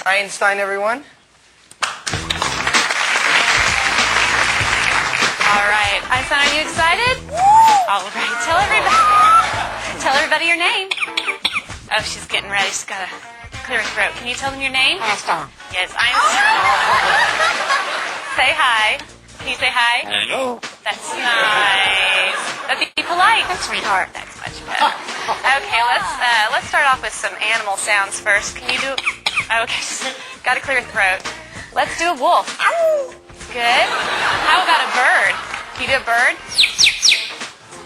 Einstein, everyone. All right. Einstein, are you excited? All right. Tell everybody your name. Oh, she's getting ready. She's got to clear her throat. Can you tell them your name? Einstein. Yes, Einstein. Say hi. Can you say hi? Hello. That's nice. But be polite. That's sweetheart. That's much better. Okay, let's start off with some animal sounds first. Can you do? Okay, got to clear your throat. Let's do a wolf. Good. How about a bird? Can you do a bird?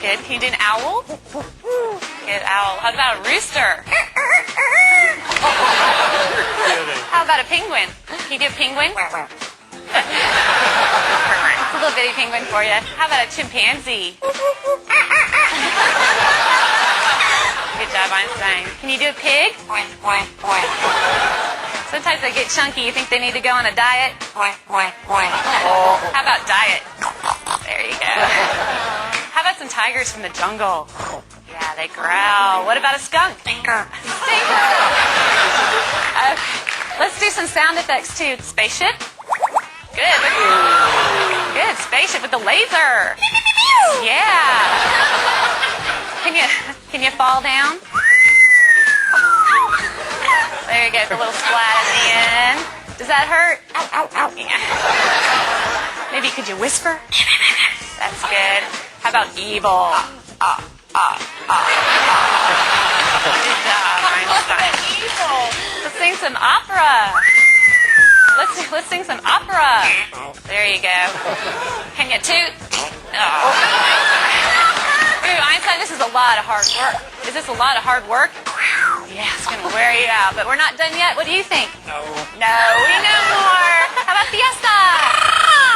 Good. Can you do an owl? Good, owl. How about a rooster? How about a penguin? Can you do a penguin? It's a little bitty penguin for you. How about a chimpanzee? Good job, Einstein. Can you do a pig? Sometimes they get chunky. You think they need to go on a diet? How about diet? There you go. How about some tigers from the jungle? Yeah, they growl. What about a skunk? Stinker. Stinker. Okay. Let's do some sound effects too. Spaceship. Good. Good. Spaceship with the laser. Yeah. Can you fall down? There you go. The little splat at the end. Does that hurt? Ow, ow, ow. Yeah. Maybe could you whisper? That's good. How about evil? Good job, Einstein. Evil. Let's sing some opera. Let's sing some opera. There you go. Can you toot? Oh. Ooh, Einstein, this is a lot of hard work. Is this a lot of hard work? Yeah, it's going to wear you out. But we're not done yet. What do you think? No. No, we know more. How about fiesta?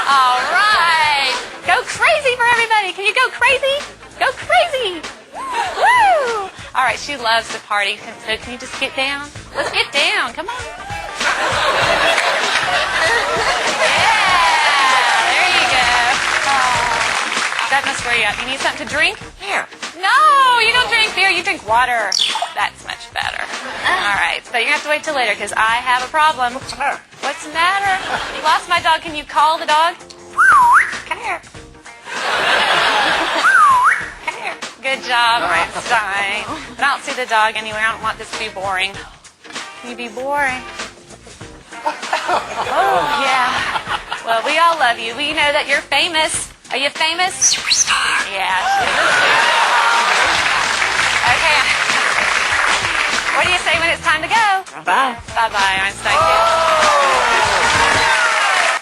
All right. Go crazy for everybody. Can you go crazy? Go crazy. Woo! All right, she loves to party. So can you just get down? Let's get down. Come on. Yeah, there you go. That must wear you out. You need something to drink? Here. No, you don't drink beer. You drink water. That's much better. All right, but you're going to have to wait till later because I have a problem. What's the matter? What's the matter? You lost my dog. Can you call the dog? Come here. Come here. Good job, Einstein. But I don't see the dog anywhere. I don't want this to be boring. Can you be boring? Oh, yeah. Well, we all love you. We know that you're famous. Are you famous? Superstar. Yeah, she's a superstar. Okay. What do you say when it's time to go? Bye. Bye-bye, Einstein.